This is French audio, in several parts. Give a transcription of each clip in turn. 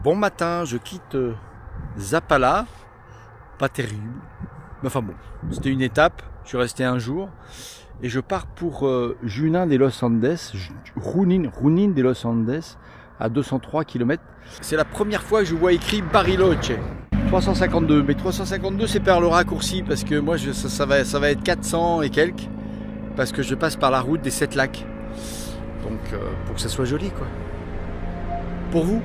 Bon matin, je quitte Zapala, pas terrible, mais enfin bon, c'était une étape, je suis resté un jour, et je pars pour Junín de los Andes, Junín de los Andes, à 203 km. C'est la première fois que je vois écrit Bariloche, 352, mais 352 c'est par le raccourci, parce que moi ça va être 400 et quelques, parce que je passe par la route des 7 lacs, donc pour que ça soit joli quoi. Pour vous?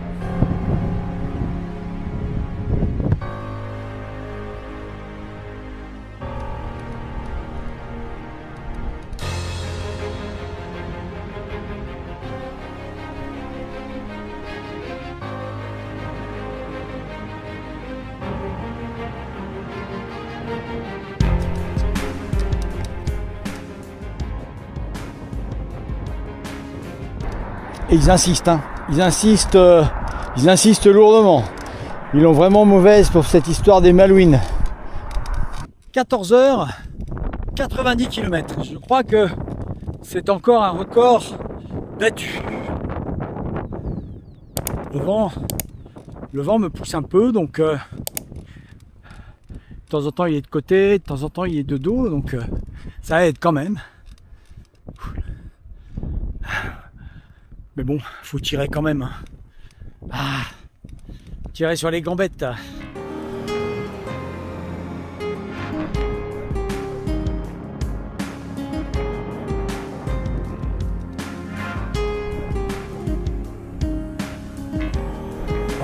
Et ils insistent, hein. Ils insistent lourdement. Ils l'ont vraiment mauvaise pour cette histoire des Malouines. 14 h, 90 km. Je crois que c'est encore un record battu. Le vent me pousse un peu, donc de temps en temps il est de côté, de temps en temps il est de dos, donc ça aide quand même. Mais bon, faut tirer quand même. Ah, tirer sur les gambettes.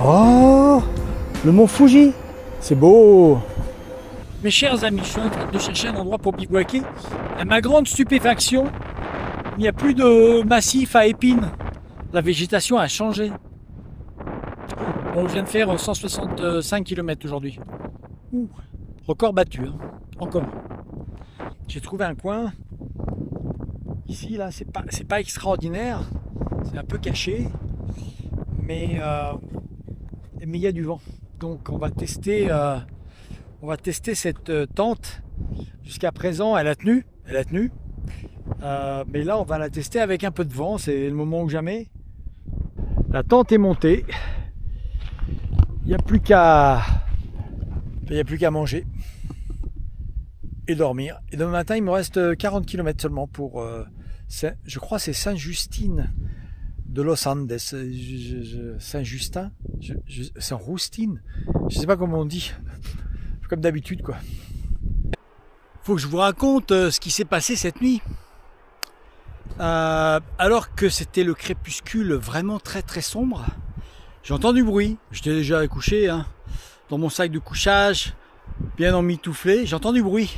Oh, le mont Fuji, c'est beau. Mes chers amis, je suis en train de chercher un endroit pour bivouaquer. À ma grande stupéfaction, il n'y a plus de massif à épines. La végétation a changé. On vient de faire 165 km aujourd'hui. Record battu, hein. Encore. J'ai trouvé un coin. Ici, là, c'est pas extraordinaire. C'est un peu caché. Mais il y a du vent. Donc on va tester cette tente. Jusqu'à présent, elle a tenu. Mais là, on va la tester avec un peu de vent. C'est le moment ou jamais. La tente est montée. Il n'y a plus qu'à manger et dormir. Et demain matin, il me reste 40 km seulement pour, je crois c'est Saint-Justine de los Andes. Saint-Justin, Saint-Roustine, je sais pas comment on dit, comme d'habitude quoi. Faut que je vous raconte ce qui s'est passé cette nuit. Alors que c'était le crépuscule vraiment très très sombre, j'ai entendu du bruit. J'étais déjà couché hein, dans mon sac de couchage, bien emmitouflé. J'ai entendu du bruit.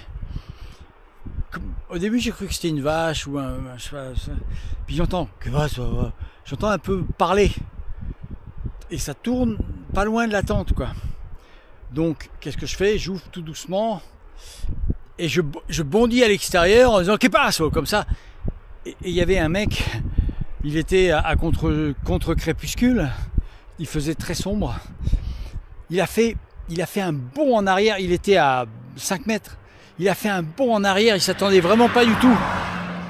Au début j'ai cru que c'était une vache ou un cheval. Puis j'entends un peu parler. Et ça tourne pas loin de la tente quoi. Donc qu'est-ce que je fais? J'ouvre tout doucement et je bondis à l'extérieur en disant qu'est-ce qui passe comme ça. Et il y avait un mec, il était à contre-crépuscule, il faisait très sombre. Il a fait un bond en arrière, il était à 5 mètres. Il a fait un bond en arrière, il s'attendait vraiment pas du tout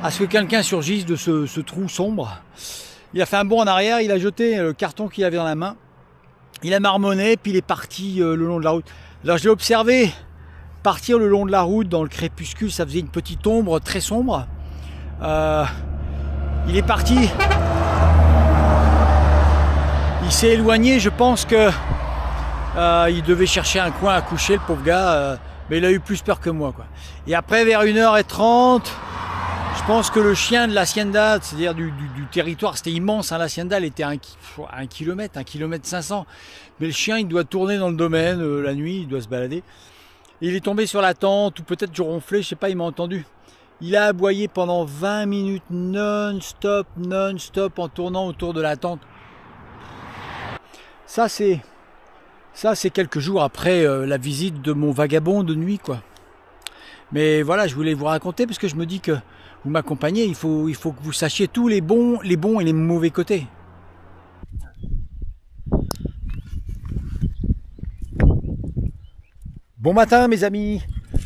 à ce que quelqu'un surgisse de ce trou sombre. Il a fait un bond en arrière, il a jeté le carton qu'il avait dans la main. Il a marmonné, puis il est parti le long de la route. Alors je l'ai observé partir le long de la route dans le crépuscule, ça faisait une petite ombre très sombre. Il est parti, il s'est éloigné, je pense que il devait chercher un coin à coucher le pauvre gars, mais il a eu plus peur que moi quoi. Et après vers 1h30, je pense que le chien de l'hacienda, c'est-à-dire du territoire, c'était immense hein, l'hacienda elle était à 1 km, 1 km 500, mais le chien il doit tourner dans le domaine la nuit, il doit se balader. Et il est tombé sur la tente, ou peut-être je ronflais, je sais pas, il m'a entendu. Il a aboyé pendant 20 minutes non-stop en tournant autour de la tente. Ça c'est quelques jours après la visite de mon vagabond de nuit quoi. Mais voilà, je voulais vous raconter parce que je me dis que vous m'accompagnez, il faut que vous sachiez tous les bons et les mauvais côtés. Bon matin mes amis,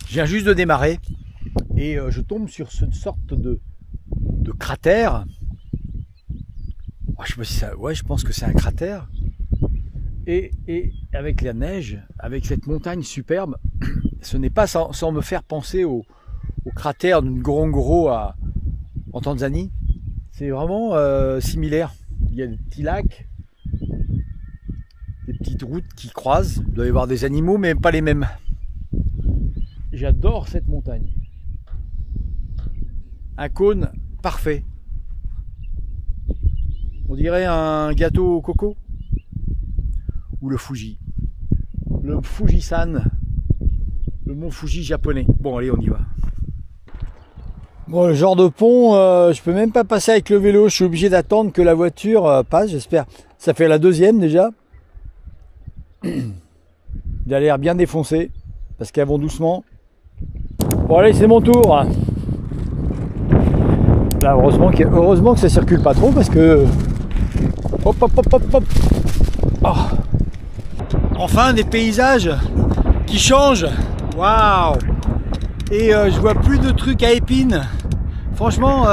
je viens juste de démarrer. Et je tombe sur cette sorte de cratère. Je sais pas si ça, ouais, je pense que c'est un cratère. Et avec la neige, avec cette montagne superbe, ce n'est pas sans me faire penser au cratère d'une Ngorongoro en Tanzanie. C'est vraiment similaire. Il y a des petits lacs, des petites routes qui croisent. Il doit y avoir des animaux, mais pas les mêmes. J'adore cette montagne. Un cône parfait. On dirait un gâteau au coco. Ou le Fuji. Le Fujisan. Le mont Fuji japonais. Bon, allez, on y va. Bon, le genre de pont, je peux même pas passer avec le vélo. Je suis obligé d'attendre que la voiture passe, j'espère. Ça fait la deuxième déjà. Il a l'air bien défoncé. Parce qu'elles vont doucement. Bon, allez, c'est mon tour. Là, heureusement que ça circule pas trop parce que... Hop, hop, hop, hop, hop. Oh. Enfin, des paysages qui changent. Waouh! Et je vois plus de trucs à épines. Franchement,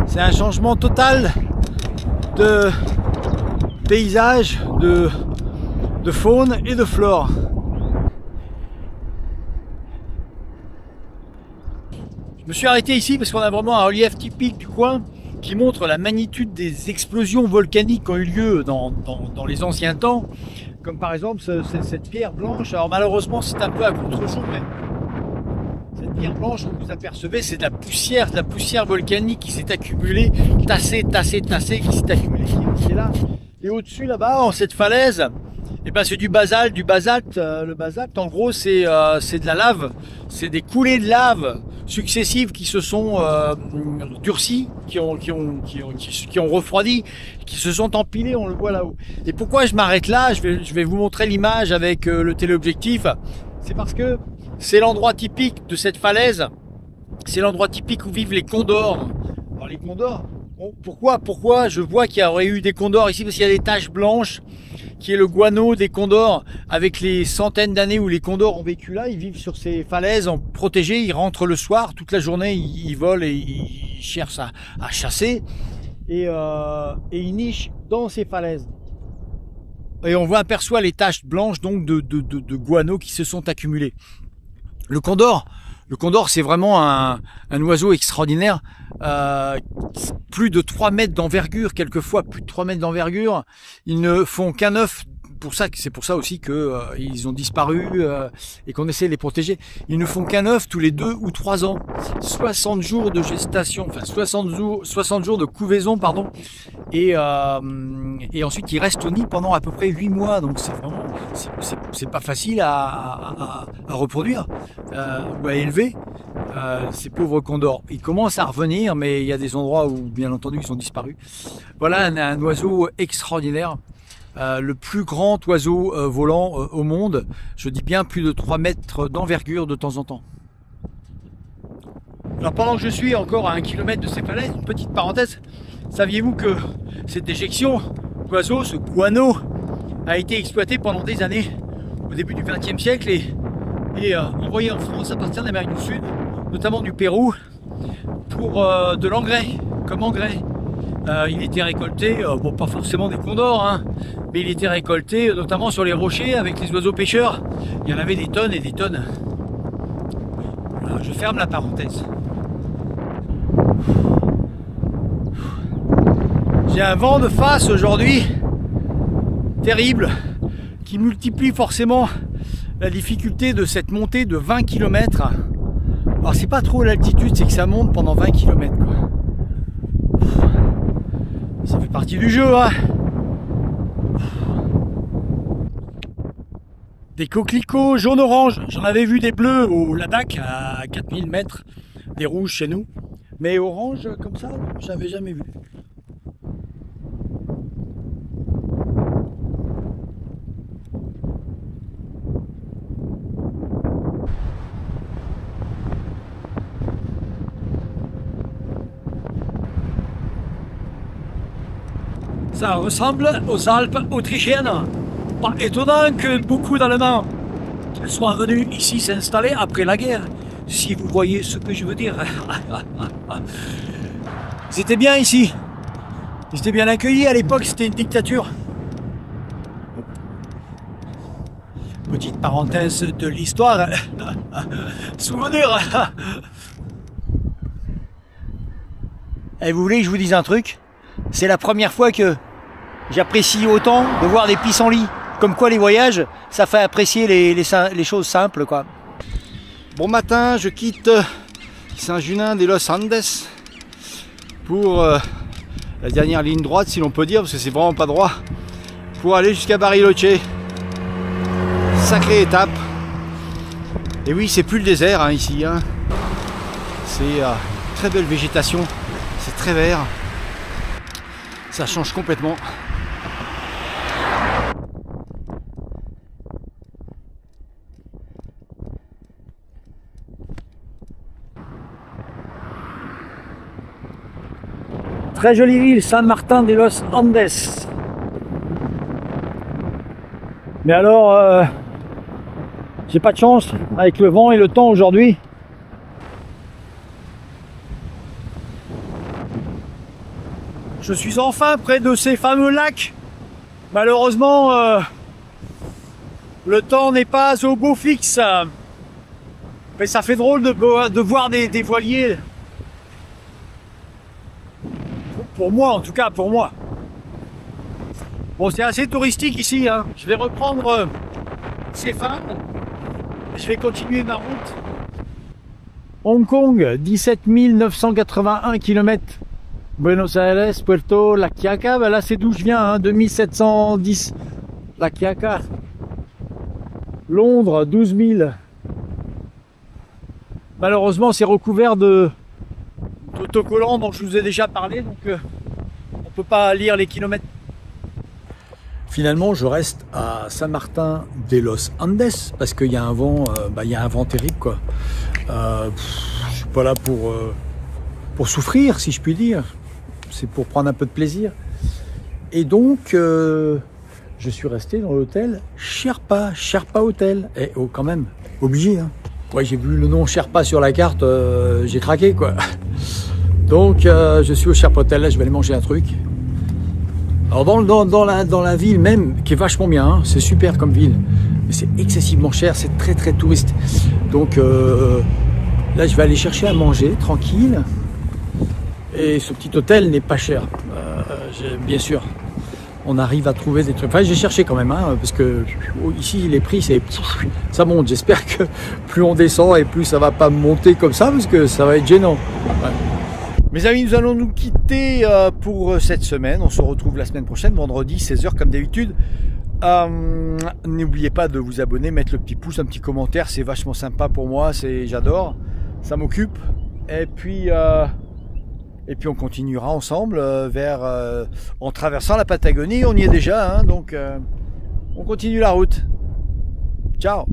c'est un changement total de paysage, de faune et de flore. Je me suis arrêté ici parce qu'on a vraiment un relief typique du coin qui montre la magnitude des explosions volcaniques qui ont eu lieu dans les anciens temps. Comme par exemple cette pierre blanche. Alors malheureusement c'est un peu à contre-jour, mais cette pierre blanche, vous apercevez, c'est de la poussière volcanique qui s'est accumulée, tassée, qui s'est accumulée, qui est là. Et au-dessus là-bas, en cette falaise, et ben c'est du basalte. Le basalte, en gros, c'est de la lave, c'est des coulées de lave successives qui se sont durcies, qui ont refroidi, qui se sont empilées, on le voit là-haut. Et pourquoi je m'arrête là? Je vais vous montrer l'image avec le téléobjectif. C'est parce que c'est l'endroit typique de cette falaise, c'est l'endroit typique où vivent les condors. Alors les condors, bon, pourquoi je vois qu'il y aurait eu des condors ici? Parce qu'il y a des taches blanches, qui est le guano des condors, avec les centaines d'années où les condors ont vécu là. Ils vivent sur ces falaises en protégés, ils rentrent le soir, toute la journée ils volent et ils cherchent à chasser, et ils nichent dans ces falaises. Et on aperçoit les taches blanches donc de guano qui se sont accumulées. Le condor, c'est vraiment un oiseau extraordinaire, plus de 3 mètres d'envergure, quelquefois plus de 3 mètres d'envergure. Ils ne font qu'un œuf, c'est pour ça aussi que ils ont disparu et qu'on essaie de les protéger. Ils ne font qu'un œuf tous les 2 ou 3 ans. 60 jours de gestation, enfin 60 jours de couvaison, pardon. Et ensuite ils restent au nid pendant à peu près 8 mois. Donc c'est vraiment, c'est pas facile à reproduire ou à élever ces pauvres condors. Ils commencent à revenir, mais il y a des endroits où bien entendu ils sont disparus. Voilà un oiseau extraordinaire. Le plus grand oiseau volant au monde, je dis bien plus de 3 mètres d'envergure de temps en temps. Alors pendant que je suis encore à 1 kilomètre de ces falaises, une petite parenthèse, saviez-vous que cette déjection d'oiseaux, ce guano, a été exploité pendant des années, au début du XXe siècle, et envoyé en France à partir d'Amérique du Sud, notamment du Pérou, pour de l'engrais, comme engrais. Il était récolté, bon pas forcément des condors, hein, mais il était récolté notamment sur les rochers avec les oiseaux pêcheurs. Il y en avait des tonnes et des tonnes. Voilà, je ferme la parenthèse. J'ai un vent de face aujourd'hui, terrible, qui multiplie forcément la difficulté de cette montée de 20 km. Alors c'est pas trop l'altitude, c'est que ça monte pendant 20 km quoi. Ça fait partie du jeu, hein. Des coquelicots jaune-orange. J'en avais vu des bleus au Ladakh à 4000 mètres, des rouges chez nous. Mais orange comme ça, j'avais jamais vu. Ça ressemble aux Alpes autrichiennes. Pas étonnant que beaucoup d'Allemands soient venus ici s'installer après la guerre, si vous voyez ce que je veux dire. C'était bien ici. Ils étaient bien accueillis. À l'époque, c'était une dictature. Petite parenthèse de l'histoire. Souvenir. Et vous voulez que je vous dise un truc? C'est la première fois que j'apprécie autant de voir des pissenlits. Comme quoi les voyages, ça fait apprécier les choses simples, quoi. Bon matin, je quitte Saint-Junin de Los Andes pour la dernière ligne droite, si l'on peut dire, parce que c'est vraiment pas droit, pour aller jusqu'à Bariloche. Sacrée étape. Et oui, c'est plus le désert hein, ici. Hein. C'est une très belle végétation. C'est très vert. Ça change complètement. Très jolie ville, San Martin de los Andes. Mais alors, j'ai pas de chance avec le vent et le temps aujourd'hui. Je suis enfin près de ces fameux lacs. Malheureusement, le temps n'est pas au beau fixe. Mais ça fait drôle de voir des voiliers. Pour moi, en tout cas, pour moi. Bon, c'est assez touristique ici. Hein. Je vais reprendre ces fans. Je vais continuer ma route. Hong Kong, 17 981 km. Buenos Aires, Puerto La Quiaca, ben là c'est d'où je viens, hein, 2710 La Quiaca. Londres, 12 000. Malheureusement, c'est recouvert d'autocollants dont je vous ai déjà parlé, donc on peut pas lire les kilomètres. Finalement, je reste à San Martin de los Andes parce qu'il y a un vent, il y a un vent terrible, quoi. Je suis pas là pour souffrir, si je puis dire. C'est pour prendre un peu de plaisir. Et donc, je suis resté dans l'hôtel Sherpa Hotel. Et oh, quand même, obligé. Hein. Ouais, j'ai vu le nom Sherpa sur la carte, j'ai craqué, quoi. Donc, je suis au Sherpa Hotel. Là, je vais aller manger un truc. Alors, dans la ville même, qui est vachement bien, hein, c'est super comme ville. Mais c'est excessivement cher, c'est très très touriste. Donc, là, je vais aller chercher à manger, tranquille. Et ce petit hôtel n'est pas cher, bien sûr. On arrive à trouver des trucs. Enfin, j'ai cherché quand même, hein, parce que ici les prix, ça monte. J'espère que plus on descend et plus ça va pas monter comme ça, parce que ça va être gênant. Ouais. Mes amis, nous allons nous quitter pour cette semaine. On se retrouve la semaine prochaine, vendredi 16 h comme d'habitude. N'oubliez pas de vous abonner, mettre le petit pouce, un petit commentaire, c'est vachement sympa pour moi. J'adore, ça m'occupe. Et puis on continuera ensemble en traversant la Patagonie, on y est déjà, hein, donc on continue la route. Ciao!